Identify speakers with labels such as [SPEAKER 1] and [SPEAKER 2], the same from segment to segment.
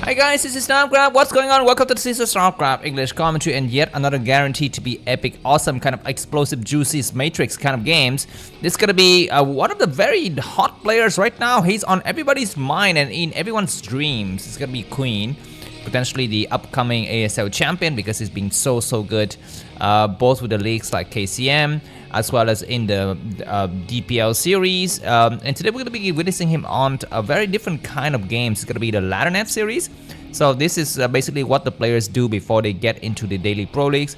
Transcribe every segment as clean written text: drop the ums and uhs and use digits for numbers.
[SPEAKER 1] Hi guys, this is Namkraftvn. What's going on? Welcome to the season of Starcraft English commentary and yet another guaranteed to be epic, awesome, kind of explosive, juicy matrix kind of games. This is gonna be one of the very hot players right now. He's on everybody's mind and in everyone's dreams. It's gonna be Queen, potentially the upcoming ASL champion because he's been so good, both with the leagues like KCM as well as in the DPL series. And today we're going to be witnessing him on a very different kind of games. It's going to be the Laddernet series. So this is basically what the players do before they get into the daily pro leagues.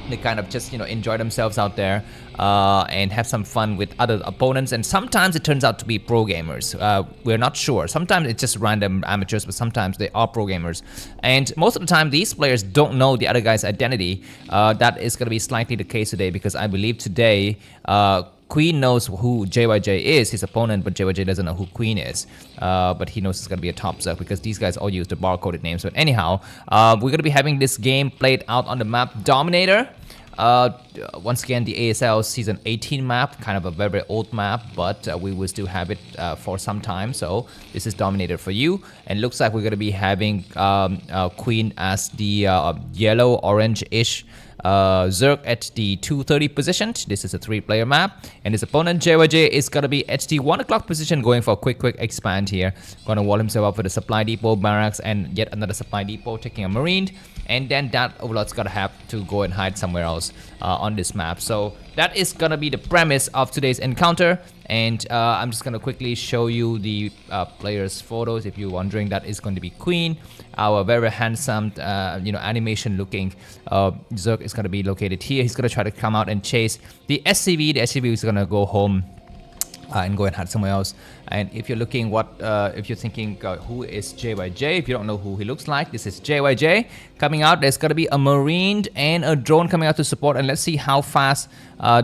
[SPEAKER 1] They kind of just, enjoy themselves out there and have some fun with other opponents. And sometimes it turns out to be pro gamers. We're not sure. Sometimes it's just random amateurs, but sometimes they are pro gamers. And most of the time, these players don't know the other guy's identity. That is going to be slightly the case today because I believe today Queen knows who JyJ is, his opponent, but JyJ doesn't know who Queen is. But he knows it's going to be a top Zerg because these guys all use the bar-coded names. But anyhow, we're going to be having this game played out on the map Dominator. Once again, the ASL Season 18 map, kind of a very old map, but we will still have it for some time. So this is Dominator for you. And looks like we're going to be having Queen as the yellow-orange-ish Zerg at the 230 position. This is a 3-player map, and his opponent JyJ is gonna be at the 1 o'clock position, going for a quick expand here. Gonna wall himself up with a supply depot, barracks, and yet another supply depot, taking a marine, and then that overlord's gonna have to go and hide somewhere else on this map. So that is gonna be the premise of today's encounter. And I'm just gonna quickly show you the players' photos. If you're wondering, that is going to be Queen, our very handsome, animation-looking Zerg is gonna be located here. He's gonna try to come out and chase the SCV. The SCV is gonna go home and go and hide somewhere else. And if you're looking if you're thinking who is JyJ, if you don't know who he looks like, this is JyJ coming out. There's gonna be a marine and a drone coming out to support, and let's see how fast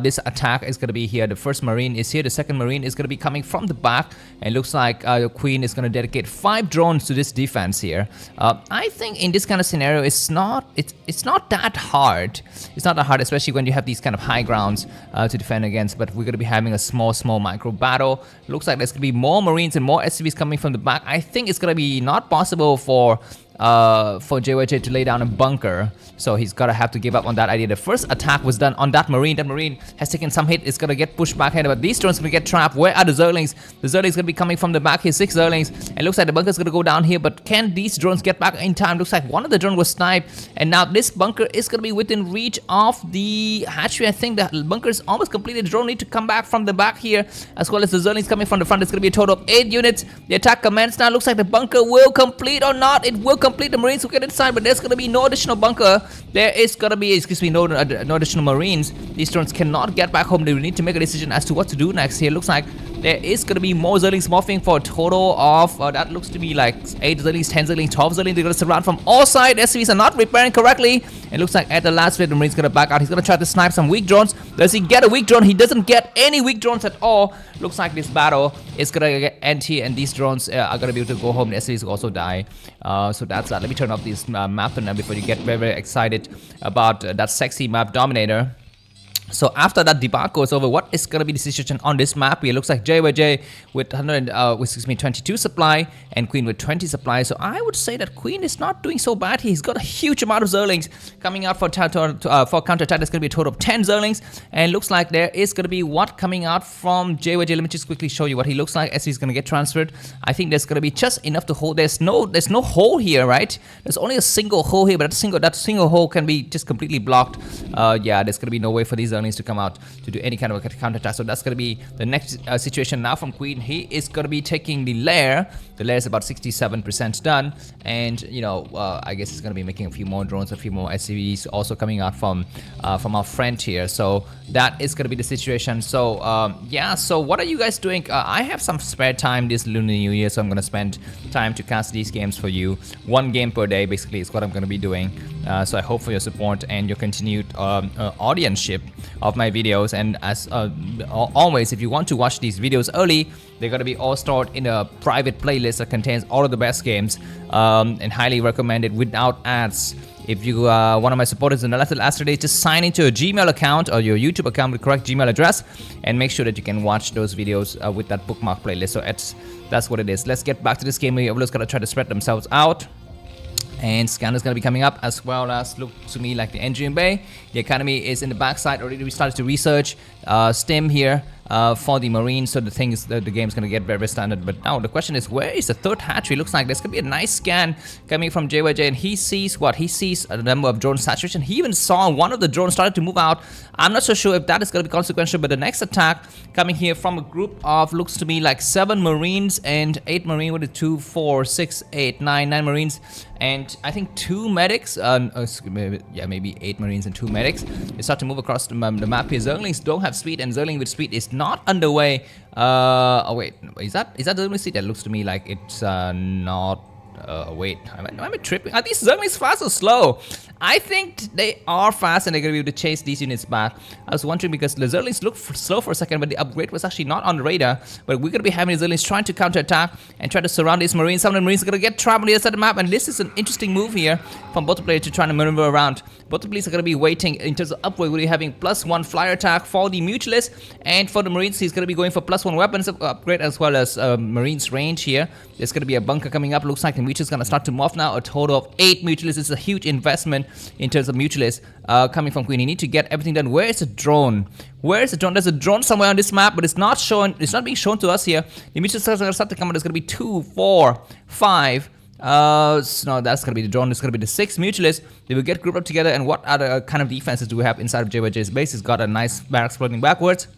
[SPEAKER 1] this attack is gonna be here. The first marine is here, the second marine is gonna be coming from the back, and it looks like the Queen is gonna dedicate 5 drones to this defense here. I think in this kind of scenario, it's not that hard. It's not that hard, especially when you have these kind of high grounds to defend against. But we're gonna be having a small micro battle. Looks like there's gonna be more marines and more SCVs coming from the back. I think it's gonna be not possible for JyJ to lay down a bunker, so he's gonna have to give up on that idea. The first attack was done on that marine. That marine has taken some hit. It's gonna get pushed back ahead, but these drones gonna get trapped. Where are the Zerglings? The Zerglings gonna be coming from the back here. 6 Zerglings, and looks like the bunker's gonna go down here. But can these drones get back in time? Looks like one of the drones was sniped, and now this bunker is gonna be within reach of the hatchery. I think the bunker is almost completed. The drone need to come back from the back here, as well as the Zerglings coming from the front. It's gonna be a total of 8 units. The attack commences now. Looks like the bunker will complete or not. It will complete. The marines will get inside, but there's gonna be no additional bunker. There is gonna be, no additional marines. These drones cannot get back home. They will need to make a decision as to what to do next here. Looks like there is gonna be more Zerglings morphing for a total of that looks to be like 8 Zerglings, 10 Zerglings, 12 Zerglings. They're gonna surround from all sides. SCVs are not repairing correctly. It looks like at the last bit, the marine's gonna back out. He's gonna try to snipe some weak drones. Does he get a weak drone? He doesn't get any weak drones at all. Looks like this battle is gonna get empty, and these drones are gonna be able to go home. The SCVs will also die. So that's that. Let me turn off this map now before you get very excited about that sexy map Dominator. So after that debacle is over, what is going to be the situation on this map? It looks like JyJ with 22 supply and Queen with 20 supply. So I would say that Queen is not doing so bad. He's got a huge amount of Zerglings coming out for counter-attack. There's going to be a total of 10 Zerglings. And looks like there is going to be what coming out from JyJ. Let me just quickly show you what he looks like as he's going to get transferred. I think there's going to be just enough to hold. There's no hole here, right? There's only a single hole here, but that single hole can be just completely blocked. Yeah, there's going to be no way for these Zerglings to come out to do any kind of a counter attack. So that's going to be the next situation now from Queen. He is going to be taking the lair. The lair is about 67% done, and I guess he's going to be making a few more drones, a few more SCVs also coming out from our friend here. So that is going to be the situation. So yeah, so what are you guys doing? I have some spare time this Lunar New Year, so I'm going to spend time to cast these games for you. 1 game per day basically is what I'm going to be doing. So I hope for your support and your continued audience-ship of my videos. And as always, if you want to watch these videos early, they're going to be all stored in a private playlist that contains all of the best games and highly recommended without ads. If you are one of my supporters in the last day, just sign into your Gmail account or your YouTube account with the correct Gmail address and make sure that you can watch those videos with that bookmark playlist. So that's what it is. Let's get back to this game. Everyone's gonna try to spread themselves out. And scanner's gonna be coming up, as well as look to me like the engine bay. The economy is in the backside already. We started to research STEM here for the Marines. So the thing is that the game's gonna get very standard. But now the question is, where is the third hatchery? Looks like there's gonna be a nice scan coming from JyJ, and he sees what? He sees a number of drone saturation. He even saw one of the drones started to move out. I'm not so sure if that is gonna be consequential, but the next attack coming here from a group of, looks to me like 7 Marines and 8 Marine. What is 2, 4, 6, 8, 9 Marines, and I think 2 medics. Maybe 8 Marines and 2 medics. They start to move across the map here. Zerglings don't have speed, and Zergling with speed is not underway. Oh wait, is that Zergling speed? That looks to me like it's not. Wait, am I tripping? Are these Zerglings fast or slow? I think they are fast and they're going to be able to chase these units back. I was wondering because the Zerglings looked slow for a second, but the upgrade was actually not on the radar. But we're going to be having the Zerglings trying to counterattack and try to surround these Marines. Some of the Marines are going to get trapped on the other side of the map, and this is an interesting move here from both the players to try to maneuver around. Both the players are going to be waiting in terms of upgrade. We'll be having +1 flyer attack for the Mutualist, and for the Marines, he's going to be going for +1 weapons upgrade as well as Marines range here. There's going to be a bunker coming up. Looks like the Mutualist is going to start to morph now. A total of 8 Mutualists. It's a huge investment in terms of Mutualists coming from Queen. You need to get everything done. Where is the drone? Where is the drone? There's a drone somewhere on this map, but it's not shown. It's not being shown to us here. The Mutualists are going to start to come out. There's going to be 2, 4, 5. No, that's going to be the drone. It's going to be the 6 Mutualists. They will get grouped up together. And what other kind of defenses do we have inside of JyJ's base? It's got a nice barracks floating backwards.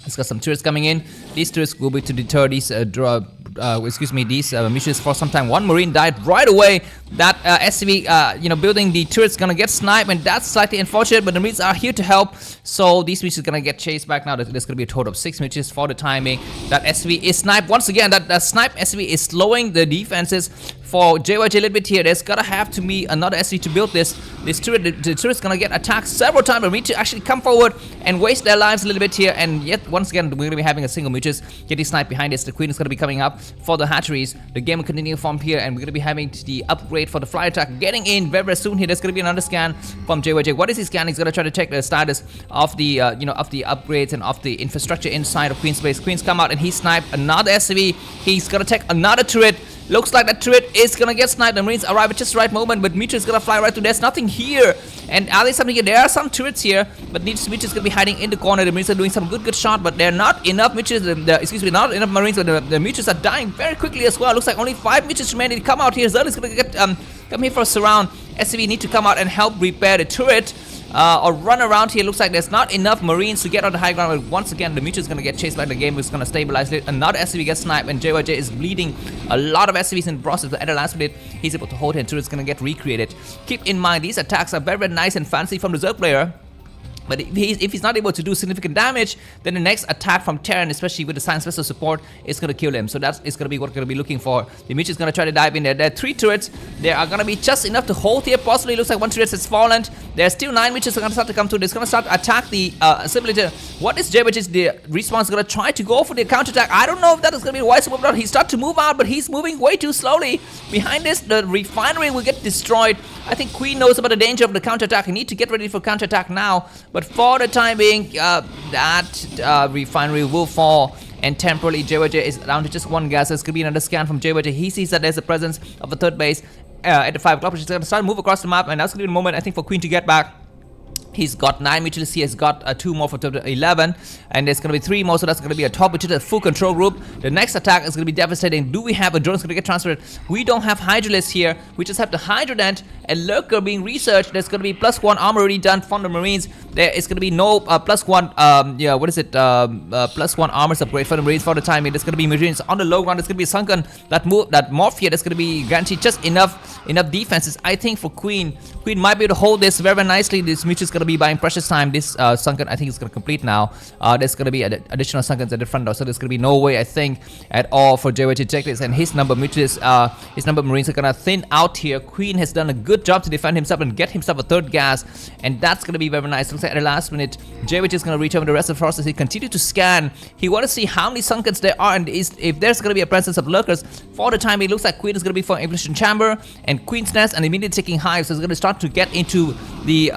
[SPEAKER 1] It's got some turrets coming in. These turrets will be to deter these Mutualists for some time. 1 Marine died right away. That SCV, building the turret's gonna get sniped, and that's slightly unfortunate. But the Marines are here to help, so these Mutualists are gonna get chased back now. There's gonna be a total of 6 Mutualists for the timing. That SCV is sniped once again. That snipe SCV is slowing the defenses for JyJ a little bit here. There's gotta have to be another SCV to build this turret. The turret's gonna get attacked several times. But we need to actually come forward and waste their lives a little bit here. And yet once again, we're gonna be having a single Mutualist getting sniped behind us. The Queen is gonna be coming up for the hatcheries. The game will continue from here, and we're gonna be having the upgrade for the fly attack getting in very soon here. There's gonna be another scan from JyJ. What is he scanning? He's gonna try to check the status of the of the upgrades and of the infrastructure inside of Queen's base. Queen's come out and he sniped another SCV. He's gonna take another turret. Looks like that turret is gonna get sniped. The Marines arrive at just the right moment, but Mutualist is gonna fly right through. There's nothing here. And are there something here? There are some turrets here, but these Mutualist is gonna be hiding in the corner. The Marines are doing some good shot, but they're not enough Mutualist. Not enough Marines, but the Mutualists are dying very quickly as well. Looks like only 5 Mutualists remain. They come out here. Zelle is gonna get come here for a surround. SCV need to come out and help repair the turret. Or run around here. Looks like there's not enough Marines to get on the high ground. But once again, the Mutualist is going to get chased by the game. It's going to stabilize it. Another SCV gets sniped, and JyJ is bleeding a lot of SCVs in the process. But at the last minute, he's able to hold it, and it's going to get recreated. Keep in mind, these attacks are very nice and fancy from the Zerg player. But if he's not able to do significant damage, then the next attack from Terran, especially with the Science Vessel support, is going to kill him. So that's going to be what we're going to be looking for. The Mutualist is going to try to dive in there. There are 3 turrets. There are going to be just enough to hold here. Possibly looks like 1 turret has fallen. There's still 9 Mutualists are going to start to come through. They're going to start to attack the simulator. What is JyJ's the response? Going to try to go for the counterattack. I don't know if that is going to be a wise move or not. He starts to move out, but he's moving way too slowly. Behind this, the refinery will get destroyed. I think Queen knows about the danger of the counterattack. He needs to get ready for counterattack now. But for the time being, that refinery will fall, and temporarily JyJ is down to just 1 gas. There's gonna be another scan from JyJ. He sees that there's a presence of a 3rd base at the 5 o'clock, which is gonna start to move across the map, and that's gonna be the moment I think for Queen to get back. He's got 9 Mutualists. He has got 2 more for 11, and there's going to be 3 more, so that's going to be a top Mutualist, a full control group. The next attack is going to be devastating. Do we have a drone that's going to get transferred? We don't have Hydralists here. We just have the Laddernet and Lurker being researched. There's going to be +1 armor already done from the Marines. There is going to be no +1 +1 armor upgrade for the Marines for the time being. There's going to be Marines on the low ground. There's going to be sunken that morph here. There's going to be guaranteed just enough defenses. I think for Queen might be able to hold this very nicely. This Mutualist is going to be buying precious time. This sunken, I think, is going to complete now. There's going to be additional sunkens at the front door, so there's going to be no way, I think, at all for JyJ to take this. And his number Mutualists, his number of Marines are going to thin out here. Queen has done a good job to defend himself and get himself a 3rd gas, and that's going to be very nice. Looks like at the last minute, JyJ is going to reach over the rest of the forces. He continues to scan. He wants to see how many sunkens there are, and if there's going to be a presence of lurkers. For the time, it looks like Queen is going to be for Inflation Chamber, and and Queen's Nest and immediately taking Hive. So it's going to start to get into the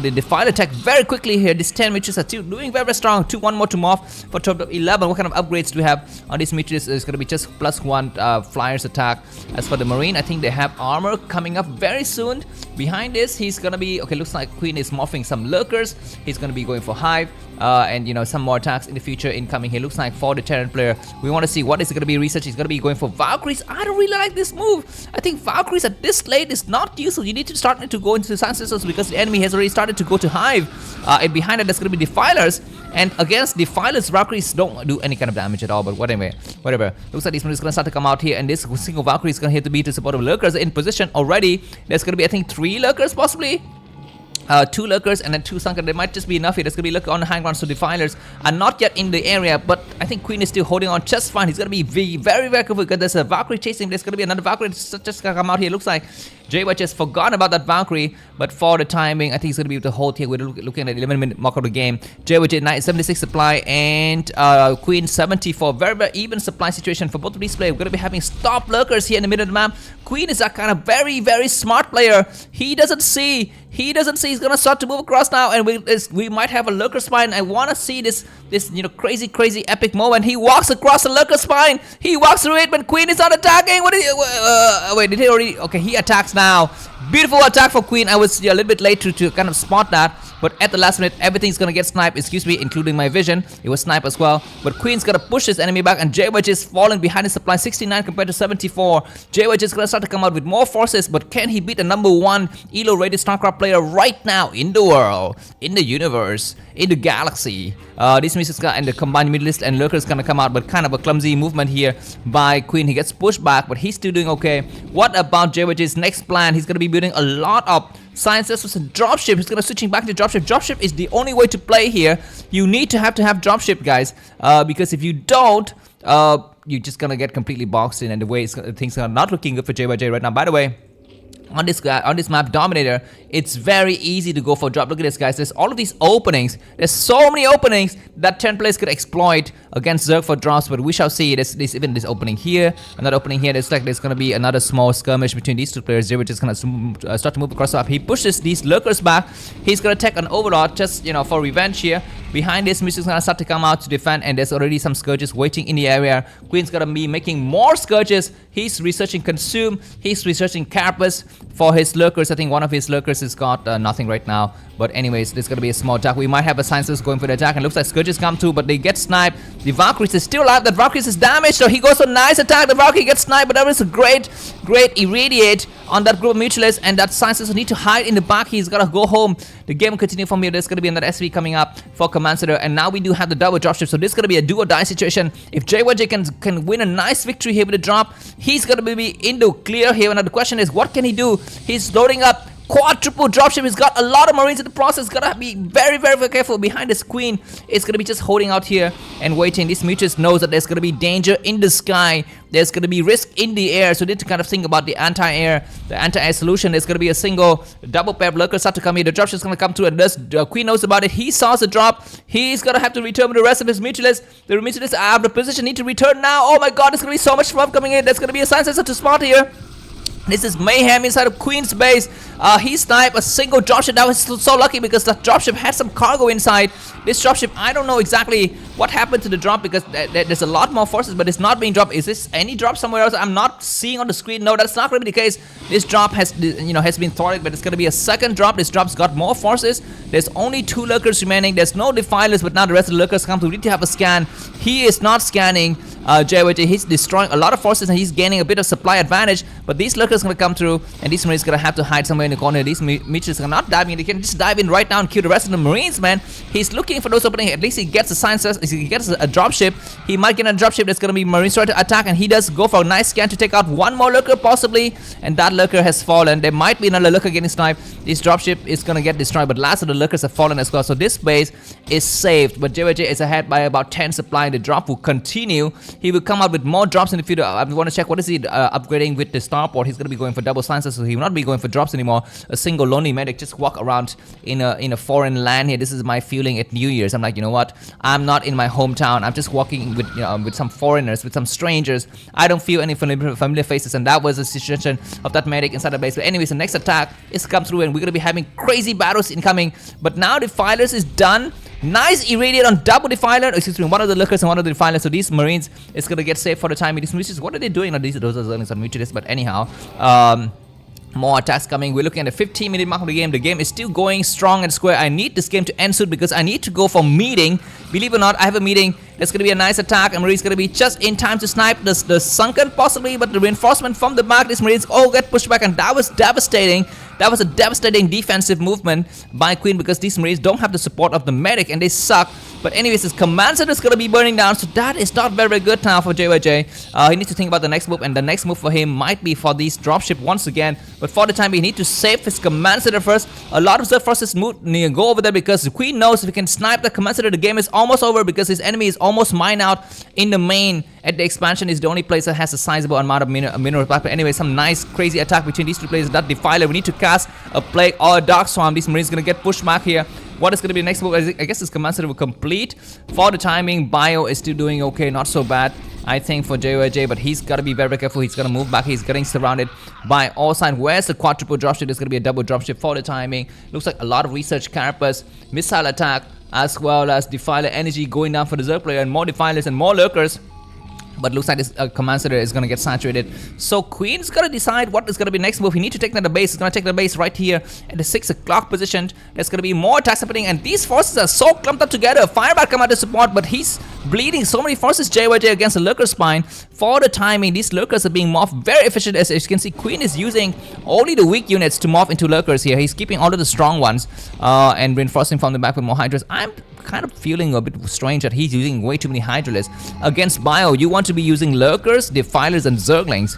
[SPEAKER 1] the Defile attack very quickly here. These 10 Mitches are still doing very strong. 1 more to morph for top 11. What kind of upgrades do we have on these Mitches? It's going to be just +1 Flyers attack. As for the Marine, I think they have armor coming up very soon. Behind this, he's going to be, okay, looks like Queen is morphing some Lurkers. He's going to be going for Hive. And some more attacks in the future incoming here. Looks like for the Terran player, we want to see what is going to be research. He's going to be going for Valkyries. I don't really like this move. I think Valkyries at this late is not useful. You need to start to go into the Science Systems because the enemy has already started to go to Hive. And behind it, there's going to be Defilers. And against Defilers, Valkyries don't do any kind of damage at all. But whatever. Looks like this one is going to start to come out here. And this single Valkyrie is going to hit to be to support of Lurkers in position already. There's going to be, I think, 3 Lurkers possibly. 2 Lurkers and then 2 Sunken. They might just be enough here. There's going to be Lurker on the high ground, so Defilers are not yet in the area, but I think Queen is still holding on just fine. He's going to be very careful because there's a Valkyrie chasing him. There's going to be another Valkyrie just going to come out here. Looks like JyJ just forgot about that Valkyrie, but for the timing, I think he's going to be able to hold here. We're looking at the 11-minute mark of the game. JyJ 76 supply and Queen 70 for very even supply situation for both of these players. We're going to be having stop Lurkers here in the middle of the map. Queen is a kind of very smart player. He doesn't see. He's gonna start to move across now, and we might have a Lurker spine. I wanna see this crazy epic moment. He walks across the Lurker spine. He walks through it, but Queen is not attacking. What is wait, did he already? Okay, he attacks now. Beautiful attack for Queen. I was a little bit late to kind of spot that, but at the last minute, everything's gonna get sniped. Excuse me, including my vision. It was sniped as well. But Queen's gonna push his enemy back, and JyJ is falling behind his supply. 69 compared to 74. JyJ is gonna start to come out with more forces, but can he beat the #1 Elo rated Starcraft player right now in the world, in the universe, in the galaxy? This misses and the combined mid list and Lurker is gonna come out, but kind of a clumsy movement here by Queen. He gets pushed back, but he's still doing okay. What about JyJ's next plan? He's gonna be building a lot of sciences with a dropship. He's gonna switching back to dropship. Dropship is the only way to play here. You need to have dropship, guys, because if you don't, you're just gonna get completely boxed in, and the way things are not looking good for JyJ right now. By the way, on this map Dominator, it's very easy to go for drop. Look at this, guys. There's all of these openings. There's so many openings that 10 players could exploit against Zerg for drops, but we shall see. There's even this opening here, another opening here. There's gonna be another small skirmish between these 2 players. JyJ is gonna start to move across the map. He pushes these Lurkers back. He's gonna take an Overlord just for revenge here. Behind this, Mystic's gonna start to come out to defend, and there's already some Scourges waiting in the area. Queen's gonna be making more Scourges. He's researching Consume. He's researching Carapace for his Lurkers. I think one of his Lurkers has got nothing right now. But anyways, there's gonna be a small attack. We might have a Sciences going for the attack, and looks like Scourges come too, but they get sniped. The Valkyries is still alive. That Valkyries is damaged, so he goes for a nice attack. The Valkyrie gets sniped, but that was a great irradiate on that group of mutualists, and that Sciences need to hide in the back. He's gotta go home. The game will continue from here. There's gonna be another SV coming up for Command Center, and now we do have the double dropship, so this is gonna be a do or die situation. If JyJ can win a nice victory here with the drop, he's gonna be in the clear here. Now the question is, what can he do? He's loading up quadruple dropship. He's got a lot of Marines in the process. Gotta be very careful. Behind this Queen is gonna be just holding out here and waiting. This Mutus knows that there's gonna be danger in the sky. There's gonna be risk in the air, so they need to kind of think about the anti-air solution. There's gonna be a single double pair of Lurkers start to come here. The dropship is gonna come through, and this Queen knows about it. He saw the drop. He's gonna have to return with the rest of his mutualists. The mutualists are out of the position, need to return now. Oh my god, there's gonna be so much fluff coming in. There's gonna be a science sensor to spot here. This is mayhem inside of Queen's base. He sniped a single dropship. That was so lucky because the dropship had some cargo inside. This dropship, I don't know exactly what happened to the drop because there's a lot more forces, but it's not being dropped. Is this any drop somewhere else? I'm not seeing on the screen. No, that's not going to be the case. This drop has been thwarted, but it's going to be a second drop. This drop's got more forces. There's only 2 Lurkers remaining. There's no Defilers, but now the rest of the Lurkers come to. We need to have a scan. He is not scanning. JyJ, he's destroying a lot of forces and he's gaining a bit of supply advantage, but these Lurkers gonna come through, and these Marines gonna have to hide somewhere in the corner. These Mitches are not diving in. They can just dive in right now and kill the rest of the Marines, man. He's looking for those openings. At least he gets a science, he gets a dropship. He might get a dropship that's gonna be Marines trying to attack, and he does go for a nice scan to take out one more Lurker possibly, and that Lurker has fallen. There might be another Lurker getting sniped. This dropship is gonna get destroyed, but last of the Lurkers have fallen as well, so this base is saved. But JyJ is ahead by about 10 supply. The drop will continue. He will come out with more drops in the future. I want to check what is he upgrading with the starport. He's going to be going for double sciences, so he will not be going for drops anymore. saw a single lonely medic just walk around in a foreign land here. This is my feeling at New Year's. I'm like, you know what? I'm not in my hometown. I'm just walking with with some foreigners, with some strangers. I don't feel any familiar faces, and that was the situation of that medic inside the base. But anyways, the next attack is come through, and we're gonna be having crazy battles incoming. But now Defilers is done. Nice irradiate on double Defiler, excuse me, one of the Lurkers and one of the Defilers. So these Marines is gonna get saved for the time. These Marines, what are they doing? No, those are Zerglings are mutualists, but anyhow, more attacks coming. We're looking at the 15-minute mark of the game. The game is still going strong and square. I need this game to end soon because I need to go for meeting. Believe it or not, I have a meeting. There's going to be a nice attack, and Marine's going to be just in time to snipe the sunken possibly, but the reinforcement from the back, these Marines all get pushed back, and that was devastating. That was a devastating defensive movement by Queen because these Marines don't have the support of the medic, and they suck. But anyways, his command center is going to be burning down, so that is not very, very good now for JyJ. He needs to think about the next move, and the next move for him might be for these dropship once again. But for the time, he need to save his command center first. A lot of Zerg forces go over there because the Queen knows if he can snipe the command center, the game is almost over because his enemy is almost mined out in the main. At the expansion is the only place that has a sizable amount of mineral. But anyway, some nice crazy attack between these two players. That Defiler, we need to cast a Plague or a Dark Swarm. These Marines gonna get pushed back here. What is going to be the next move? I guess his command center will complete. For the timing, Bio is still doing okay, not so bad, I think, for JyJ, but he's got to be very, very careful. He's going to move back. He's getting surrounded by all sides. Where's the quadruple dropship? There's going to be a double dropship for the timing. Looks like a lot of research carapace, missile attack, as well as Defiler energy going down for the Zerg player, and more Defilers and more Lurkers. But looks like this command center is going to get saturated. So Queen's going to decide what is going to be next move. He needs to take down the base. He's going to take the base right here at the 6 o'clock position. There's going to be more attacks happening. And these forces are so clumped up together. Firebat come out to support, but he's bleeding so many forces. JyJ against the Lurker spine. For the timing, these Lurkers are being morphed very efficient. As you can see, Queen is using only the weak units to morph into Lurkers here. He's keeping all of the strong ones and reinforcing from the back with more Hydras. I'm kind of feeling a bit strange that he's using way too many Hydralisks. Against Bio, you want to be using Lurkers, Defilers, and Zerglings.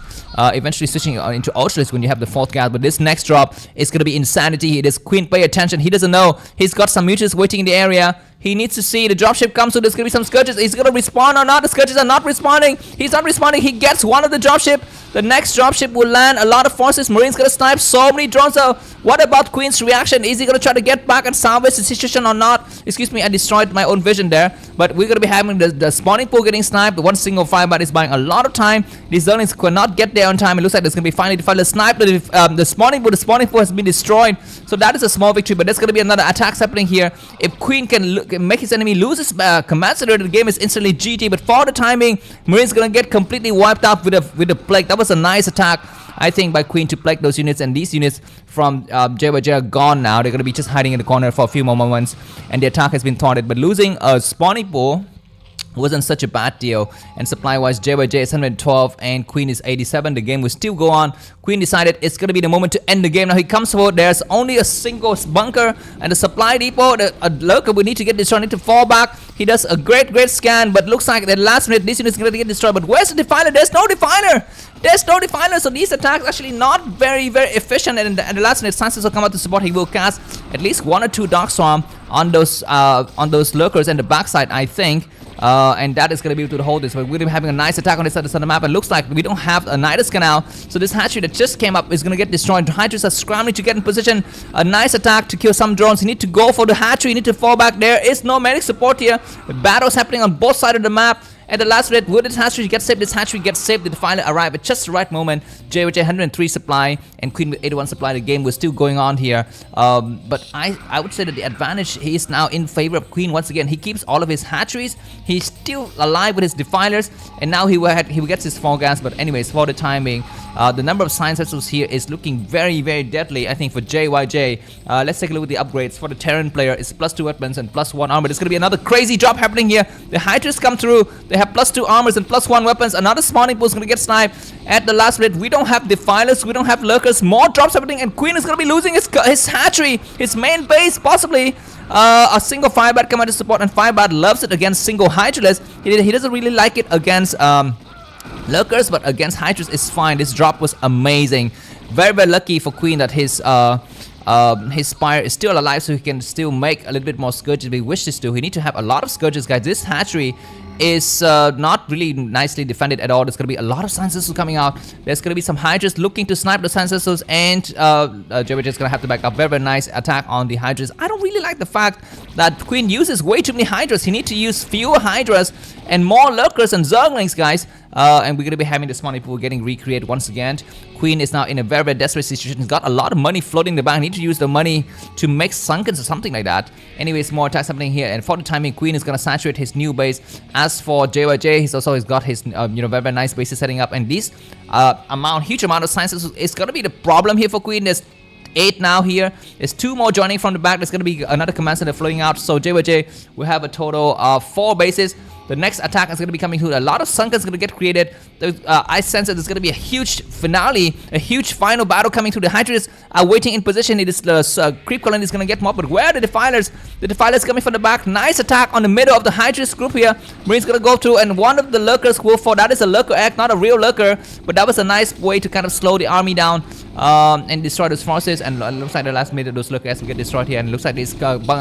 [SPEAKER 1] Eventually switching into Ultralisk when you have the 4th gas. But this next drop is going to be insanity. It is Queen, pay attention. He doesn't know. He's got some mutuals waiting in the area. He needs to see the dropship come, so there's going to be some Scourges. He's going to respawn or not. The Scourges are not responding. He's not responding. He gets one of the dropship. The next dropship will land a lot of forces. Marine's going to snipe so many drones out. What about Queen's reaction? Is he going to try to get back and salvage the situation or not? Excuse me, I destroyed my own vision there. But we're going to be having the spawning pool getting sniped. The one single firebat is buying a lot of time. These Zerglings cannot get there on time. It looks like there's going to be finally Defiler sniped. The spawning pool has been destroyed. So that is a small victory. But there's going to be another attacks happening here. If Queen can make his enemy lose his command center, the game is instantly GG. But for the timing, Marine's going to get completely wiped out with a Plague. That was a nice attack, I think, by Queen to plague those units, and these units from JyJ are gone now. They're going to be just hiding in the corner for a few more moments, and the attack has been thwarted. But losing a spawning pool wasn't such a bad deal, and supply wise JyJ is 112 and Queen is 87. The game will still go on. Queen decided it's going to be the moment to end the game. Now he comes forward. There's only a single bunker and the supply depot. A Lurker will need to get destroyed, need to fall back. He does a great scan, but looks like at the last minute this unit is going to get destroyed. But where's the Defiler? There's no Defiler. There's no Defiler, so these attacks actually not very efficient, and at the last minute Sansis will come out to support. He will cast at least 1 or 2 Dark Swarm on those Lurkers and the backside, I think. And that is going to be able to hold this. But we're going to be having a nice attack on this side of the map. And looks like we don't have a Nidus Canal. So this hatchery that just came up is going to get destroyed. The Hydras are scrambling to get in position. A nice attack to kill some drones. You need to go for the hatchery. You need to fall back. There is no medic support here. The battles happening on both sides of the map. At the last minute, will this hatchery get saved? This hatchery gets saved. The Defiler arrive at just the right moment. JyJ 103 supply and Queen with 81 supply. The game was still going on here. But I would say that the advantage is now in favor of Queen once again. He keeps all of his hatcheries. He's still alive with his Defilers. And now he gets his 4 gas. But anyways, for the timing, the number of science vessels here is looking very deadly, I think, for JyJ. Let's take a look at the upgrades. For the Terran player, it's +2 weapons and +1 armor. There's going to be another crazy drop happening here. The Hydras come through. They have +2 armors and +1 weapons. Another spawning pool is going to get sniped at the last minute. We don't have Defilers. We don't have Lurkers. More drops happening, and Queen is going to be losing his hatchery, his main base, possibly. A single Firebat come out to support, and Firebat loves it against single Hydralisks. He doesn't really like it against Lurkers, but against Hydras is fine. This drop was amazing. Very lucky for Queen that his Spire is still alive, so he can still make a little bit more Scourges if he wishes to. He need to have a lot of Scourges, guys. This hatchery is not really nicely defended at all. There's going to be a lot of science missiles coming out. There's going to be some Hydras looking to snipe the science missiles, and JyJ is going to have to back up. Very, very nice attack on the Hydras. I don't really like the fact that Queen uses way too many Hydras. He needs to use fewer Hydras and more lurkers and Zerglings, guys. And we're going to be having the spawning pool getting recreated once again. Queen is now in a very, very desperate situation. He's got a lot of money floating in the bank. Need to use the money to make sunkens or something like that. Anyways, more attacks happening here. And for the timing, Queen is going to saturate his new base. As for JyJ, he's got his very, very nice bases setting up. And this huge amount of sciences is going to be the problem here for Queen. There's 8 now here. There's 2 more joining from the back. There's going to be another command center flowing out. So JyJ will have a total of 4 bases. The next attack is going to be coming through. A lot of sunkens going to get created. I sense that there's going to be a huge finale, a huge final battle coming through. The Hydras are waiting in position. It is the creep colony is going to get mobbed. But where are the Defilers? The Defilers coming from the back. Nice attack on the middle of the Hydras group here. Marine's going to go through, and one of the lurkers will fall. That is a lurker act, not a real lurker. But that was a nice way to kind of slow the army down and destroy those forces. And it looks like the last minute those lurkers will get destroyed here. And it looks like these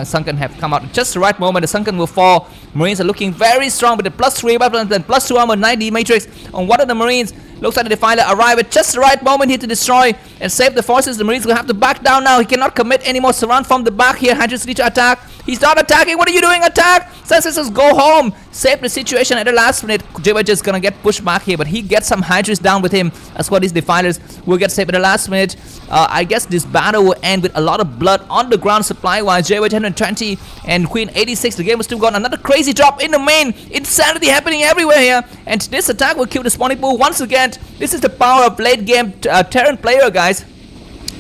[SPEAKER 1] sunken have come out at just the right moment. The sunken will fall. Marines are looking very strong with the +3 weapons and +2 armor, 90 matrix on one of the Marines. Looks like the Defiler arrive at just the right moment here to destroy and save the forces. The Marines will have to back down now. He cannot commit any more. Surround from the back here. Hydras need to attack. He's not attacking. What are you doing? Attack! Senses, go home. Save the situation at the last minute. JyJ is gonna get pushed back here, but he gets some Hydras down with him. As well, these Defilers will get saved at the last minute. I guess this battle will end with a lot of blood on the ground supply-wise. JyJ 120 and Queen 86. The game was still gone. Another crazy drop in the main. Insanity happening everywhere here. And this attack will kill the spawning pool once again. This is the power of late-game Terran player, guys.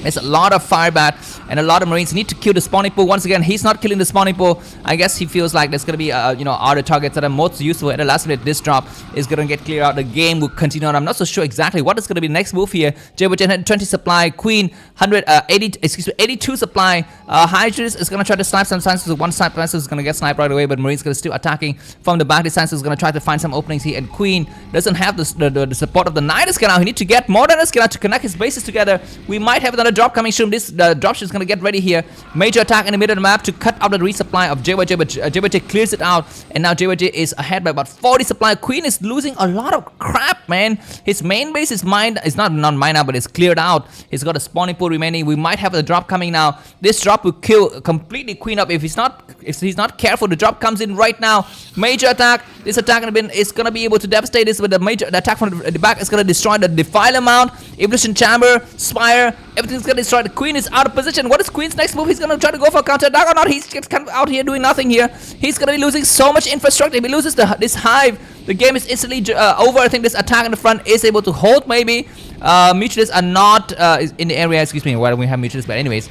[SPEAKER 1] There's a lot of firebat and a lot of Marines need to kill the spawning pool. Once again, he's not killing the spawning pool. I guess he feels like there's going to be, other targets that are most useful at the last minute. This drop is going to get cleared out. The game will continue on. I'm not so sure exactly what is going to be the next move here. JyJ 120 supply. Queen 82 supply. Hydras is going to try to snipe some sciences. One snipe is going to get sniped right away, but Marines going to still attacking from the back. The sciences is going to try to find some openings here. And Queen doesn't have the support of the Nidus canal. He needs to get more than a canal to connect his bases together. We might have another drop coming soon. This dropship is going to get ready here. Major attack in the middle of the map to cut out the resupply of JyJ, but JyJ clears it out, and now JyJ is ahead by about 40 supply. Queen is losing a lot of crap, man. His main base is mined. It's not mined out, but it's cleared out. He's got a spawning pool remaining. We might have a drop coming now. This drop will kill completely Queen up if he's not careful. The drop comes in right now. Major attack. This attack is going to be able to devastate this, with the attack from the back is going to destroy the Defiler Mount, Evolution Chamber, Spire. Everything's going to destroy. The Queen is out of position. What is Queen's next move? He's going to try to go for a counter attack or not. He's just kind of out here doing nothing here. He's going to be losing so much infrastructure. If he loses this hive, the game is instantly over. I think this attack in the front is able to hold maybe. Mutualists are not in the area. Excuse me. Why don't we have mutualists? But anyways.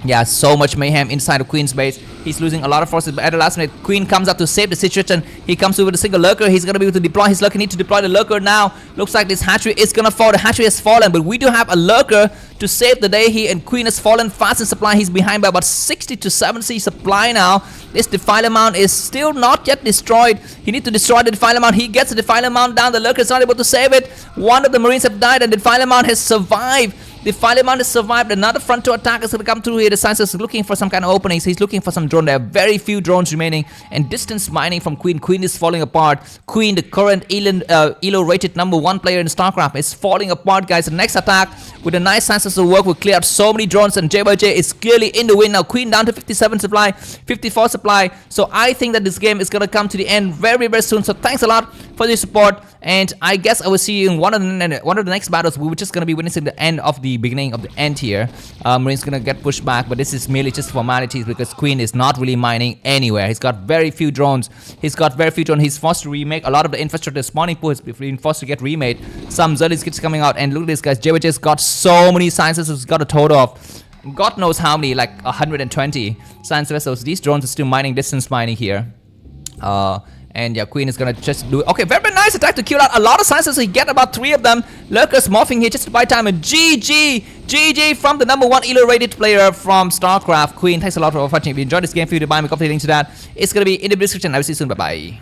[SPEAKER 1] Yeah, so much mayhem inside of Queen's base. He's losing a lot of forces, but at the last minute, Queen comes up to save the situation. He comes through with a single lurker. He's going to be able to deploy his lurker. Need to deploy the lurker now. Looks like this hatchery is going to fall. The hatchery has fallen, but we do have a lurker to save the day here, and Queen has fallen fast in supply. He's behind by about 60 to 70 supply now. This Defiler Mount is still not yet destroyed. He needs to destroy the Defiler Mount. He gets the Defiler Mount down. The lurker is not able to save it. One of the Marines have died, and the Defiler Mount has survived. The Defiler Mount has survived. Another frontal attack is going to come through here. The Scientist is looking for some kind of openings. He's looking for some drone. There are very few drones remaining. And distance mining from Queen. Queen is falling apart. Queen, the current ELO rated #1 player in Starcraft, is falling apart, guys. The next attack with a nice Scientist will work. Will clear out so many drones. And JyJ is clearly in the win now. Queen down to 57 supply, 54 supply. So I think that this game is going to come to the end very, very soon. So thanks a lot for your support. And I guess I will see you in one of the next battles. We're just going to be witnessing the end of the beginning of the end here. Marine's going to get pushed back, but this is merely just formalities because Queen is not really mining anywhere. He's got very few drones. He's forced to remake a lot of the infrastructure. Spawning pool has been forced to get remade. Some Zerg kits coming out, and look at this, guys. JyJ has got so many sciences. He's got a total of God knows how many, like 120 science vessels. These drones are still mining, distance mining here. And yeah, Queen is gonna just do it. Okay, very, very nice attack to kill out a lot of sciences. So you get about 3 of them. Lurkers morphing here just to buy time. And GG from the #1 ELO rated player from Starcraft, Queen. Thanks a lot for watching. If you enjoyed this game, feel free to buy me a copy. Link to that. It's gonna be in the description. I will see you soon. Bye bye.